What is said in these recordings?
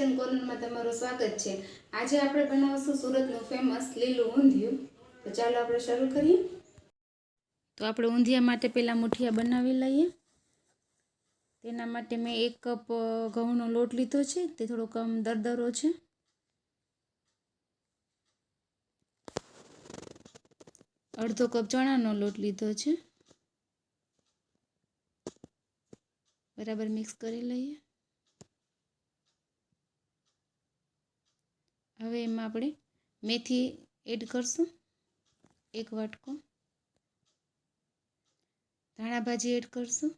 Kitchen કોર્નરમાં તમારું સ્વાગત છે। આજે આપણે બનાવશું સુરતનું ફેમસ લીલું ઊંધિયું। તો ચાલો આપણે શરૂ કરીએ। તો આપણે ઊંધિયા માટે પહેલાં મુઠિયા બનાવી લઈએ। તેના માટે મેં 1 કપ ઘઉંનો લોટ લીધો છે, તે થોડો કમ દરદરો છે। અડધો કપ ચણાનો લોટ લીધો છે, બરાબર મિક્સ કરી લઈએ। હવે એમાં આપણે મેથી એડ કરશું, 1 વાટકો, ધાણા ભાજી એડ કરશું,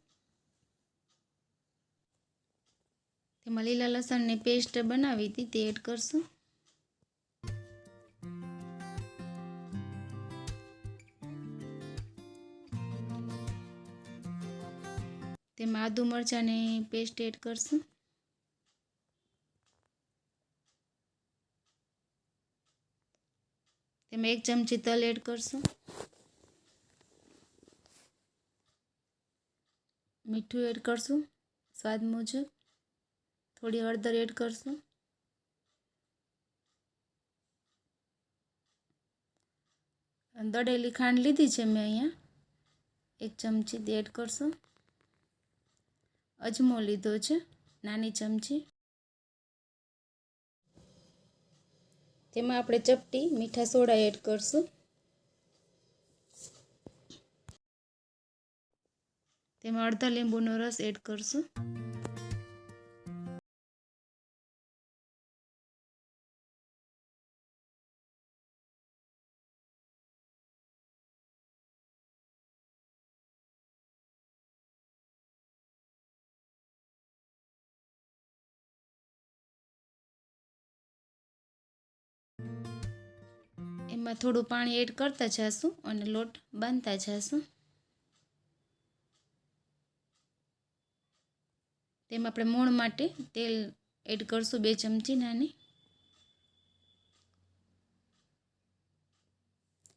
તેમાં લીલા લસણની પેસ્ટ બનાવી હતી તે એડ કરશું, તેમાં આદુ મરચાંની પેસ્ટ એડ કરશું, તેમાં 1 ચમચી તલ એડ કરશું, મીઠું એડ કરશું સ્વાદ મુજબ, થોડી હળદર એડ કરશું, દળેલી ખાંડ લીધી છે મેં અહીંયા 1 ચમચી એડ કરશું, અજમો લીધો છે નાની ચમચી, તેમાં આપણે ચપટી મીઠા સોડા એડ કરશું, તેમાં અડધા લીંબુનો રસ એડ કરશું, એમાં થોડું પાણી એડ કરતા જઈશું અને લોટ બાંધતા જઈશું। તેમાં આપણે મોણ માટે તેલ એડ કરશું 2 ચમચી નાની।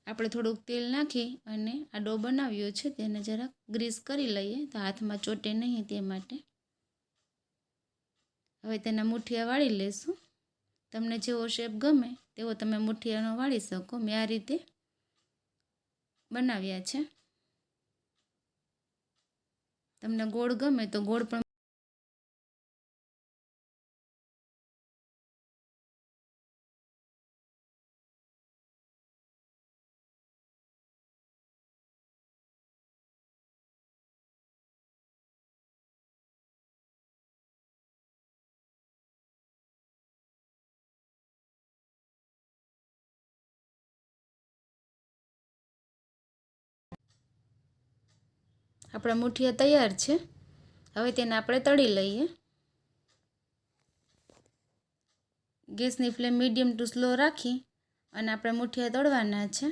આપણે થોડુંક તેલ નાખી અને આ ડો બનાવ્યો છે તેને જરાક ગ્રીસ કરી લઈએ તો હાથમાં ચોટે નહીં તે માટે। હવે તેના મુઠિયા વાળી લેશું। તમને જેવો શેપ ગમે તેવો તમે મુઠિયાનો વાળી શકો। મેં આ રીતે બનાવ્યા છે, તમને ગોળ ગમે તો ગોળ પણ આપણા મુઠિયા તૈયાર છે। હવે તેને આપણે તળી લઈએ। ગેસની ફ્લેમ મીડિયમ ટુ સ્લો રાખી અને આપણે મુઠિયા તળવાના છે।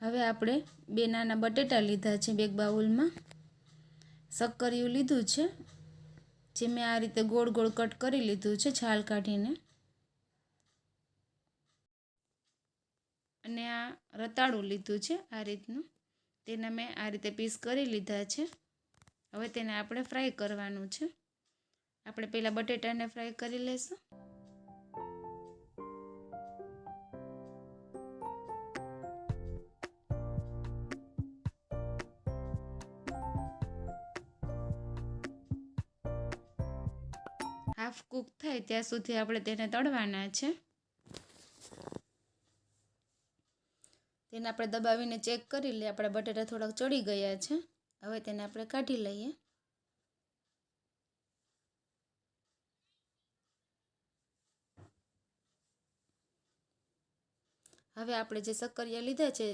હવે આપણે 2 નાના બટેટા લીધા છે, 1 બાઉલમાં શક્કરિયું લીધું છે જે મેં આ રીતે ગોળ ગોળ કટ કરી લીધું છે છાલ કાઢીને, અને આ રતાળું લીધું છે આ રીતનું, તેના મેં આ રીતે પીસ કરી લીધા છે। હવે તેને આપણે ફ્રાય કરવાનું છે। આપણે પહેલાં બટેટાને ફ્રાય કરી લઈશું। આ હાફ કૂક થાય ત્યાં સુધી આપણે તેને તળવાના છે. તેને આપણે દબાવીને ચેક કરી લઈએ. આપણા બટેટા થોડાક ચડી ગયા છે. હવે તેને આપણે કાઢી લઈએ. હવે આપણે જે શક્કરિયા લીધા છે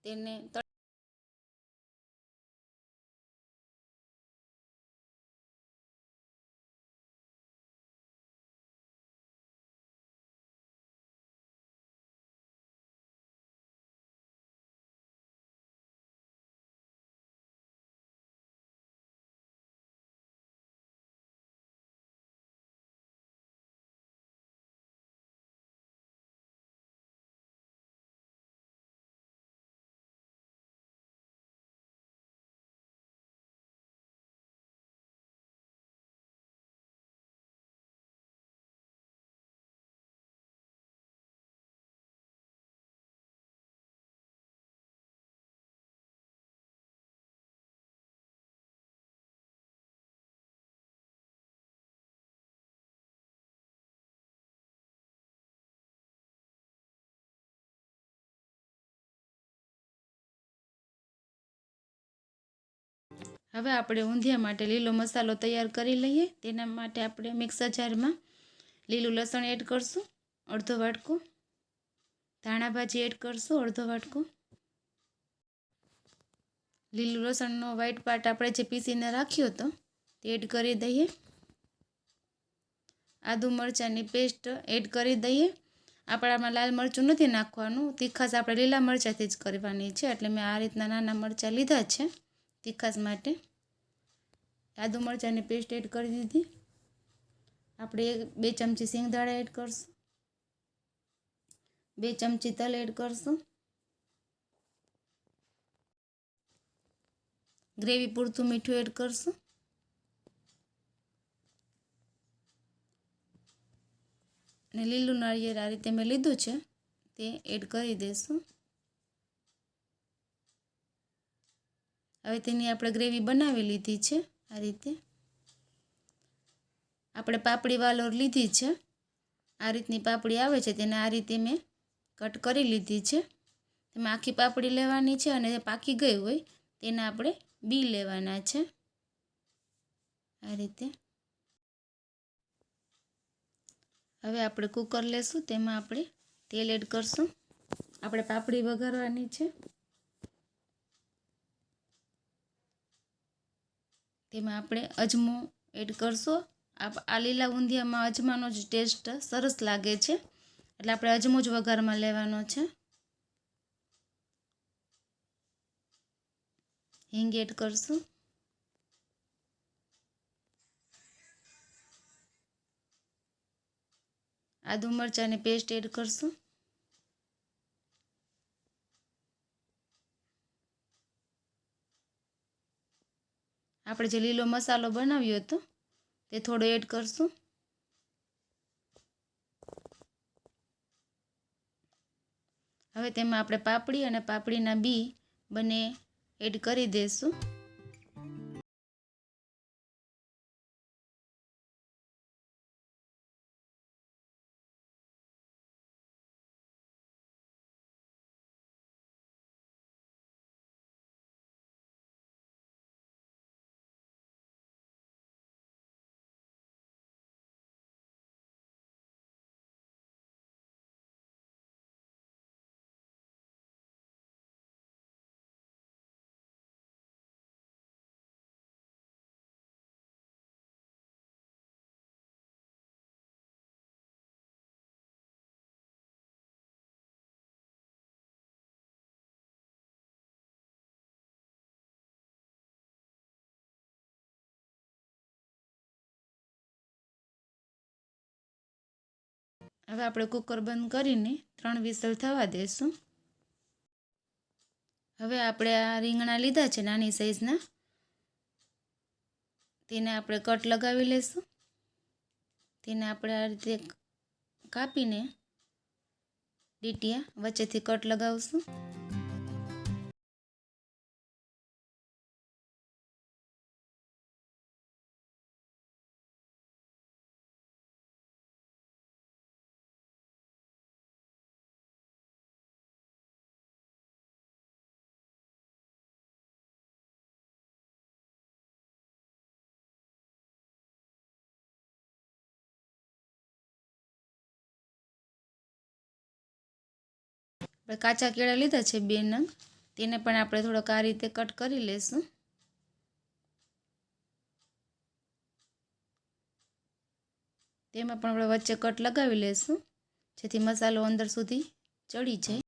તેને હવે આપણે ઊંધિયા માટે લીલો મસાલો તૈયાર કરી લઈએ. તેના માટે આપણે મિક્સર જારમાં લીલું લસણ એડ કરશું, અડધો વાટકો. ધાણા ભાજી એડ કરશું, અડધો વાટકો. લીલું લસણનો વ્હાઈટ પાર્ટ આપણે જે પીસીને રાખ્યો હતો તે એડ કરી દઈએ. આદુ મરચાંની પેસ્ટ એડ કરી દઈએ. આપણામાં લાલ મરચું નથી નાખવાનું, તીખાશ આપણે લીલા મરચાંથી જ કરવાની છે, એટલે મેં આ રીતના નાના મરચાં લીધા છે તીખાશ માટે. આદુ મરચાંની પેસ્ટ એડ કરી દીધી. આપણે 2 ચમચી સિંગદાણા એડ કરશું, 2 ચમચી તલ એડ કરશું. ગ્રેવી પૂરતું મીઠું એડ કરશું. અને લીલું નાળિયેર આ રીતે મેં લીધું છે તે એડ કરી દઈશું. હવે તેની આપણે ગ્રેવી બનાવી લીધી છે. આ રીતે આપણે પાપડી વાલોર લીધી છે. આ રીતની પાપડી આવે છે તેને આ રીતે મેં કટ કરી લીધી છે. તેમાં આખી પાપડી લેવાની છે અને પાકી ગઈ હોય તેને આપણે બી લેવાના છે. આ રીતે હવે આપણે કુકર લેશું, તેમાં આપણે તેલ એડ કરશું. આપણે પાપડી વઘારવાની છે. તેમાં આપણે અજમો એડ કરશું. આ લીલા ઊંધિયામાં અજમાનો જ ટેસ્ટ સરસ લાગે છે, એટલે આપણે અજમો જ વઘારમાં લેવાનો છે. હિંગ એડ કરશું. આદુ મરચાંની પેસ્ટ એડ કરશું. આપણે જે લીલો મસાલો બનાવ્યો હતો તે થોડો એડ કરશું. હવે તેમાં આપણે પાપડી અને પાપડીના બી બંને એડ કરી દઈશું. હવે આપણે કુકર બંધ કરીને 3 વિસલ થવા દઈશું. હવે આપણે આ રીંગણા લીધા છે નાની સાઈઝના, તેને આપણે કટ લગાવી લઈશું. તેને આપણે આ રીતે કાપીને ડીટીયા વચ્ચેથી કટ લગાવશું. આપણે કાચા કેળા લીધા છે 2 નંગ, તેને પણ આપણે થોડોક આ રીતે કટ કરી લેશું. તેમાં પણ આપણે વચ્ચે કટ લગાવી લેશું જેથી મસાલો અંદર સુધી ચડી જાય.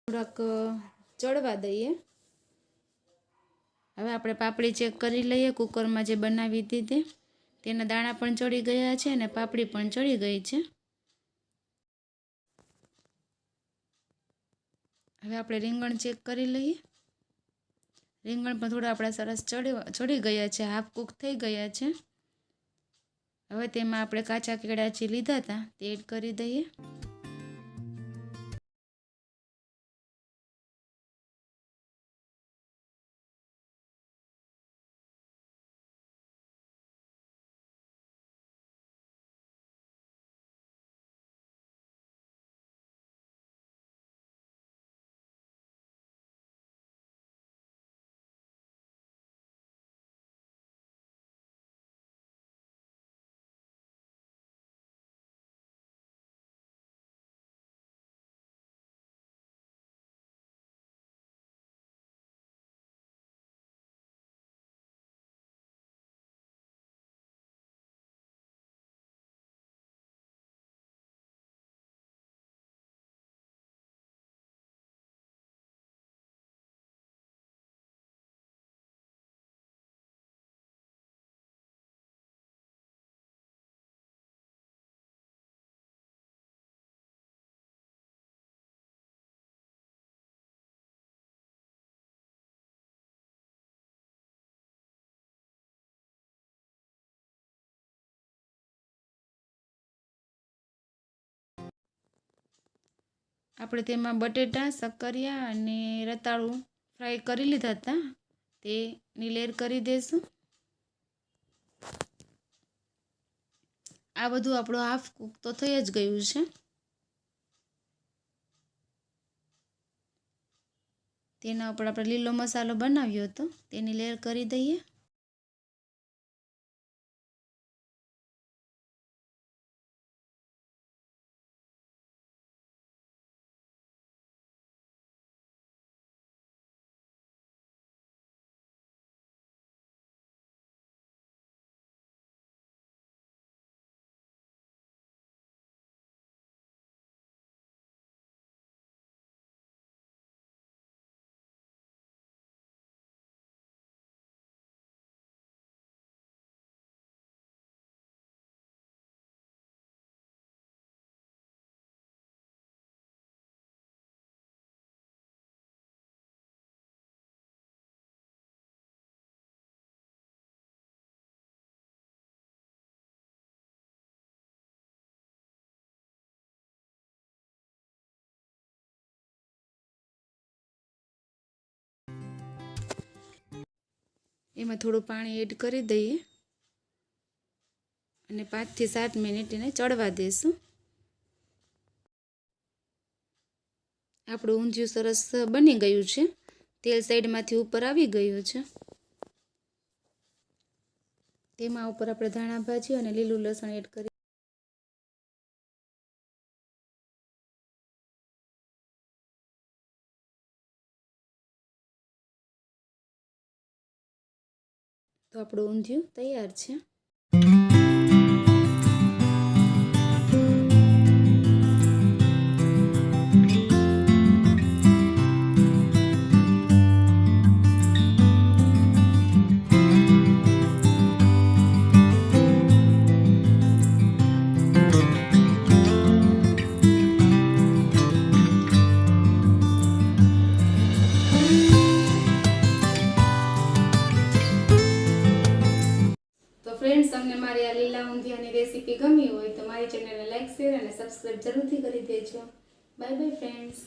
થોડાક ચડવા દઈએ. હવે આપણે પાપડી ચેક કરી લઈએ. કુકરમાં જે બનાવી હતી તેના દાણા પણ ચડી ગયા છે અને પાપડી પણ ચડી ગઈ છે. હવે આપણે રીંગણ ચેક કરી લઈએ. રીંગણ પણ થોડા આપણા સરસ ચડી ગયા છે, હાફ કૂક થઈ ગયા છે. હવે તેમાં આપણે કાચા કેળા જે લીધા હતા તે એડ કરી દઈએ. આપણે તેમાં બટેટા, શક્કરિયા અને રતાળું ફ્રાય કરી લીધા હતા તેની લેયર કરી દઈશું. આ બધું આપણું હાફ કૂક તો થઈ જ ગયું છે. તેના ઉપર આપણે લીલો મસાલો બનાવ્યો હતો તેની લેયર કરી દઈએ. એમાં થોડું પાણી એડ કરી દઈએ અને 5 થી 7 મિનિટ એને ચડવા દઈશું. આપણું ઊંધિયું સરસ બની ગયું છે. તેલ સાઈડમાંથી ઉપર આવી ગયું છે. તેમાં ઉપર આપણે ધાણા ભાજી અને લીલું લસણ એડ કરી તો આપણું ઊંધિયું તૈયાર છે. ફ્રેન્ડ્સ, તમને મારી આ લીલા ઊંધિયાની રેસીપી ગમી હોય તો મારી ચેનલને લાઈક, શેર અને સબસ્ક્રાઈબ જરૂરથી કરી દેજો. Bye bye friends.